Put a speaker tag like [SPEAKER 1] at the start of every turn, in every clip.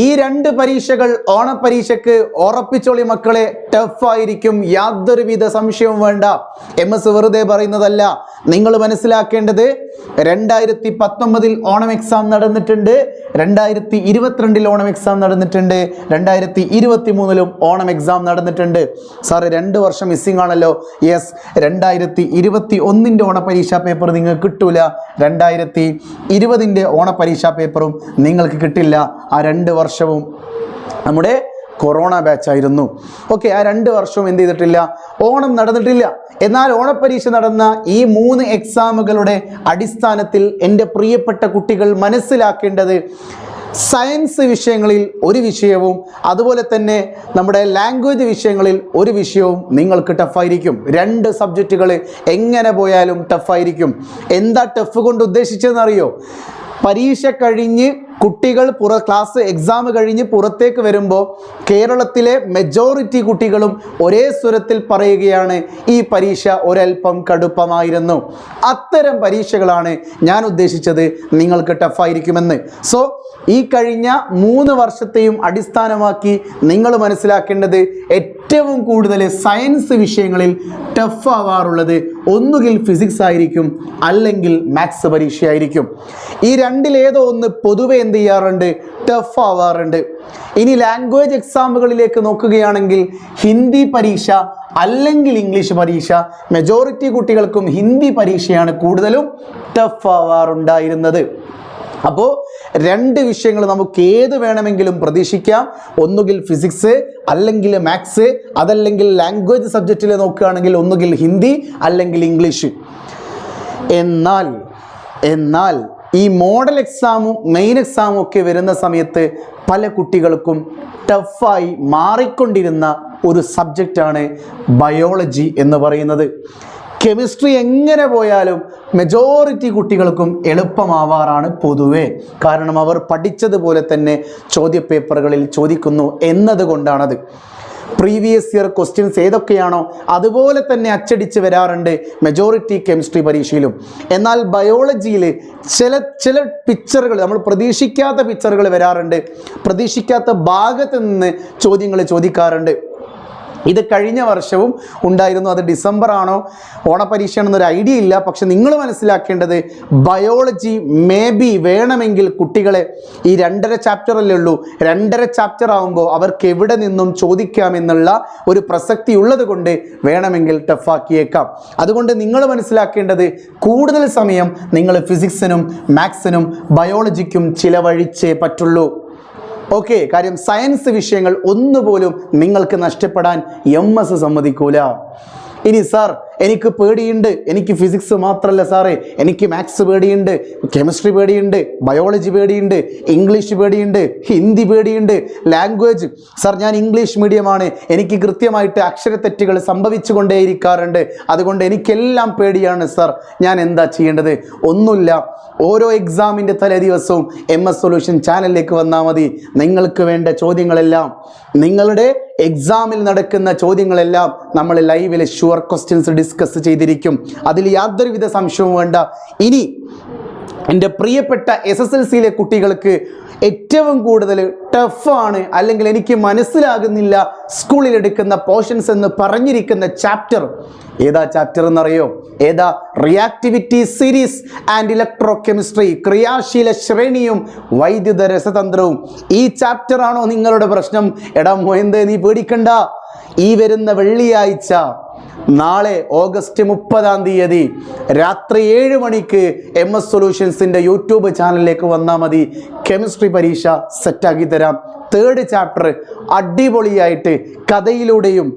[SPEAKER 1] ഈ രണ്ട് പരീക്ഷകൾ ഓണപരീക്ഷയ്ക്ക് ഉറപ്പിച്ചോളി മക്കളെ, ടഫ് ആയിരിക്കും, യാതൊരുവിധ സംശയവും വേണ്ട. MS വെറുതെ പറയുന്നതല്ല. നിങ്ങൾ മനസ്സിലാക്കേണ്ടത് 2019 ഓണം എക്സാം നടന്നിട്ടുണ്ട്, 2022 ഓണം എക്സാം നടന്നിട്ടുണ്ട്, 2023 ഓണം എക്സാം നടന്നിട്ടുണ്ട്. സാറ് 2 വർഷം മിസ്സിംഗ് ആണല്ലോ. യെസ്, 2021 ഓണപരീക്ഷാ പേപ്പർ നിങ്ങൾക്ക് കിട്ടൂല, 2020 ഓണപരീക്ഷാ പേപ്പറും നിങ്ങൾക്ക് കിട്ടില്ല. ആ 2 വർഷവും നമ്മുടെ കൊറോണ ബാച്ച് ആയിരുന്നു. ഓക്കെ, ആ 2 വർഷവും എന്ത് ചെയ്തിട്ടില്ല, ഓണം നടന്നിട്ടില്ല. എന്നാൽ ഓണപരീക്ഷ നടന്ന ഈ 3 എക്സാമുകളുടെ അടിസ്ഥാനത്തിൽ എൻ്റെ പ്രിയപ്പെട്ട കുട്ടികൾ മനസ്സിലാക്കേണ്ടത്, സയൻസ് വിഷയങ്ങളിൽ ഒരു വിഷയവും അതുപോലെ തന്നെ നമ്മുടെ ലാംഗ്വേജ് വിഷയങ്ങളിൽ ഒരു വിഷയവും നിങ്ങൾക്ക് ടഫായിരിക്കും. 2 സബ്ജക്റ്റുകൾ എങ്ങനെ പോയാലും ടഫായിരിക്കും. എന്താ ടഫ് കൊണ്ട് ഉദ്ദേശിച്ചതെന്നറിയോ? പരീക്ഷ കഴിഞ്ഞ് കുട്ടികൾ ക്ലാസ് എക്സാം കഴിഞ്ഞ് പുറത്തേക്ക് വരുമ്പോൾ കേരളത്തിലെ മെജോറിറ്റി കുട്ടികളും ഒരേ സ്വരത്തിൽ പറയുകയാണ്, ഈ പരീക്ഷ ഒരൽപ്പം കടുപ്പമായിരുന്നു. അത്തരം പരീക്ഷകളാണ് ഞാൻ ഉദ്ദേശിച്ചത് നിങ്ങൾക്ക് ടഫായിരിക്കുമെന്ന്. സോ ഈ കഴിഞ്ഞ 3 വർഷത്തെയും അടിസ്ഥാനമാക്കി നിങ്ങൾ മനസ്സിലാക്കേണ്ടത്, ഏറ്റവും കൂടുതൽ സയൻസ് വിഷയങ്ങളിൽ ടഫ് ആവാറുള്ളത് ഒന്നുകിൽ ഫിസിക്സ് ആയിരിക്കും, അല്ലെങ്കിൽ മാത്സ് പരീക്ഷയായിരിക്കും. ഈ രണ്ടിലേതോ ഒന്ന് പൊതുവെ എന്ത് ചെയ്യാറുണ്ട്, ടഫ് ആവാറുണ്ട്. ഇനി ലാംഗ്വേജ് എക്സാമുകളിലേക്ക് നോക്കുകയാണെങ്കിൽ ഹിന്ദി പരീക്ഷ അല്ലെങ്കിൽ ഇംഗ്ലീഷ് പരീക്ഷ, മെജോറിറ്റി കുട്ടികൾക്കും ഹിന്ദി പരീക്ഷയാണ് കൂടുതലും ടഫ് ആവാറുണ്ടായിരുന്നത്. അപ്പോൾ 2 വിഷയങ്ങൾ നമുക്ക് ഏത് വേണമെങ്കിലും പ്രതീക്ഷിക്കാം. ഒന്നുകിൽ ഫിസിക്സ് അല്ലെങ്കിൽ മാത്സ്, അതല്ലെങ്കിൽ ലാംഗ്വേജ് സബ്ജക്റ്റിൽ നോക്കുകയാണെങ്കിൽ ഒന്നുകിൽ ഹിന്ദി അല്ലെങ്കിൽ ഇംഗ്ലീഷ്. എന്നാൽ ഈ മോഡൽ എക്സാമും മെയിൻ എക്സാമും ഒക്കെ വരുന്ന സമയത്ത് പല കുട്ടികൾക്കും ടഫായി മാറിക്കൊണ്ടിരുന്ന ഒരു സബ്ജക്റ്റാണ് ബയോളജി എന്ന് പറയുന്നത്. കെമിസ്ട്രി എങ്ങനെ പോയാലും മെജോറിറ്റി കുട്ടികൾക്കും എളുപ്പമാവാറാണ് പൊതുവേ. കാരണം അവർ പഠിച്ചതുപോലെ തന്നെ ചോദ്യപേപ്പറുകളിൽ ചോദിക്കുന്നു എന്നതുകൊണ്ടാണത്. പ്രീവിയസ് ഇയർ ക്വസ്റ്റ്യൻസ് ഏതൊക്കെയാണോ അതുപോലെ തന്നെ അച്ചടിച്ച് വരാറുണ്ട് മെജോറിറ്റി കെമിസ്ട്രി പരീക്ഷയിലും. എന്നാൽ ബയോളജിയിൽ ചില പിക്ചറുകൾ, നമ്മൾ പ്രതീക്ഷിക്കാത്ത പിക്ചറുകൾ വരാറുണ്ട്, പ്രതീക്ഷിക്കാത്ത ഭാഗത്ത് നിന്ന് ചോദ്യങ്ങൾ ചോദിക്കാറുണ്ട്. ഇത് കഴിഞ്ഞ വർഷവും ഉണ്ടായിരുന്നു. അത് ഡിസംബർ ആണോ ഓണപരീക്ഷയാണെന്നൊരു ഐഡിയ ഇല്ല. പക്ഷെ നിങ്ങൾ മനസ്സിലാക്കേണ്ടത്, ബയോളജി മേ ബി വേണമെങ്കിൽ കുട്ടികളെ ഈ 2.5 ചാപ്റ്ററല്ലേ ഉള്ളൂ, 2.5 ചാപ്റ്റർ ആകുമ്പോൾ അവർക്ക് എവിടെ നിന്നും ചോദിക്കാമെന്നുള്ള ഒരു പ്രസക്തി ഉള്ളത് കൊണ്ട് വേണമെങ്കിൽ ടഫാക്കിയേക്കാം. അതുകൊണ്ട് നിങ്ങൾ മനസ്സിലാക്കേണ്ടത്, കൂടുതൽ സമയം നിങ്ങൾ ഫിസിക്സിനും മാത്സിനും ബയോളജിക്കും ചിലവഴിച്ചേ പറ്റുള്ളൂ. ഓക്കെ, കാര്യം സയൻസ് വിഷയങ്ങൾ ഒന്നുപോലും നിങ്ങൾക്ക് നഷ്ടപ്പെടാൻ MS സമ്മതിക്കൂല. ഇനി സാർ എനിക്ക് പേടിയുണ്ട്, എനിക്ക് ഫിസിക്സ് മാത്രമല്ല സാറേ, എനിക്ക് മാത്സ് പേടിയുണ്ട്, കെമിസ്ട്രി പേടിയുണ്ട്, ബയോളജി പേടിയുണ്ട്, ഇംഗ്ലീഷ് പേടിയുണ്ട്, ഹിന്ദി പേടിയുണ്ട്, ലാംഗ്വേജ് സാർ ഞാൻ ഇംഗ്ലീഷ് മീഡിയമാണ്, എനിക്ക് കൃത്യമായിട്ട് അക്ഷരത്തെറ്റുകൾ സംഭവിച്ചു കൊണ്ടേയിരിക്കാറുണ്ട്, അതുകൊണ്ട് എനിക്കെല്ലാം പേടിയാണ് സാർ, ഞാൻ എന്താ ചെയ്യേണ്ടത്? ഒന്നുമില്ല. ഓരോ എക്സാമിൻ്റെ തലേ ദിവസവും MS സൊല്യൂഷൻ ചാനലിലേക്ക് വന്നാൽ മതി. നിങ്ങൾക്ക് വേണ്ട ചോദ്യങ്ങളെല്ലാം, നിങ്ങളുടെ എക്സാമിൽ നടക്കുന്ന ചോദ്യങ്ങളെല്ലാം നമ്മൾ ലൈവിൽ ഷുവർ ക്വസ്റ്റ്യൻസ് ഡിസ്കസ് ചെയ്തിരിക്കും. അതിൽ യാതൊരുവിധ സംശയവും വേണ്ട. ഇനി എൻ്റെ പ്രിയപ്പെട്ട SSLCയിലെ കുട്ടികൾക്ക് ഏറ്റവും കൂടുതൽ ടഫാണ്, അല്ലെങ്കിൽ എനിക്ക് മനസ്സിലാകുന്നില്ല സ്കൂളിൽ എടുക്കുന്ന പോർഷൻസ് എന്ന് പറഞ്ഞിരിക്കുന്ന ചാപ്റ്റർ ഏതാ ചാപ്റ്റർ എന്നറിയോ? ഏതാ? Reactivity series and electrochemistry, ക്രിയാശീല ശ്രേണിയും വൈദ്യുത രസതന്ത്രവും. ഈ ചാപ്റ്റർ ആണോ നിങ്ങളുടെ പ്രശ്നം? എടാ മോയന്തേ, നീ പേടിക്കണ്ട. ഈ വരുന്ന വെള്ളിയാഴ്ച, നാളെ ഓഗസ്റ്റ് 30 രാത്രി 7 മണിക്ക് MS സൊല്യൂഷൻസിൻ്റെ യൂട്യൂബ് ചാനലിലേക്ക് വന്നാൽ മതി. കെമിസ്ട്രി പരീക്ഷ സെറ്റാക്കി തരാം. 3rd ചാപ്റ്റർ അടിപൊളിയായിട്ട് കഥയിലൂടെയും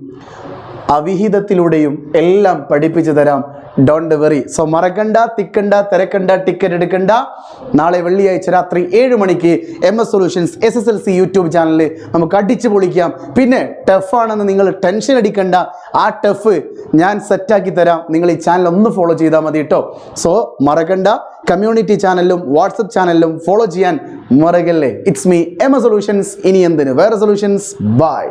[SPEAKER 1] അവിഹിതത്തിലൂടെയും എല്ലാം പഠിപ്പിച്ചു തരാം. Don't worry. സോ മറക്കണ്ട, തിക്കണ്ട, തിരക്കണ്ട, ടിക്കറ്റ് എടുക്കണ്ട. നാളെ വെള്ളിയാഴ്ച രാത്രി 7 മണിക്ക് MS സൊല്യൂഷൻസ് SSLC യൂട്യൂബ് ചാനലിൽ നമുക്ക് അടിച്ചു പൊളിക്കാം. പിന്നെ ടഫാണെന്ന് നിങ്ങൾ ടെൻഷൻ അടിക്കണ്ട, ആ ടഫ് ഞാൻ സെറ്റാക്കി തരാം. നിങ്ങൾ ഈ ചാനൽ ഒന്ന് ഫോളോ ചെയ്താൽ മതി കേട്ടോ. സോ മറക്കണ്ട, കമ്മ്യൂണിറ്റി ചാനലിലും വാട്സപ്പ് ചാനലിലും ഫോളോ ചെയ്യാൻ മറക്കല്ലേ. It's me MS solutions. ഇനി എന്തിന് വേറെ സൊല്യൂഷൻസ്. ബൈ.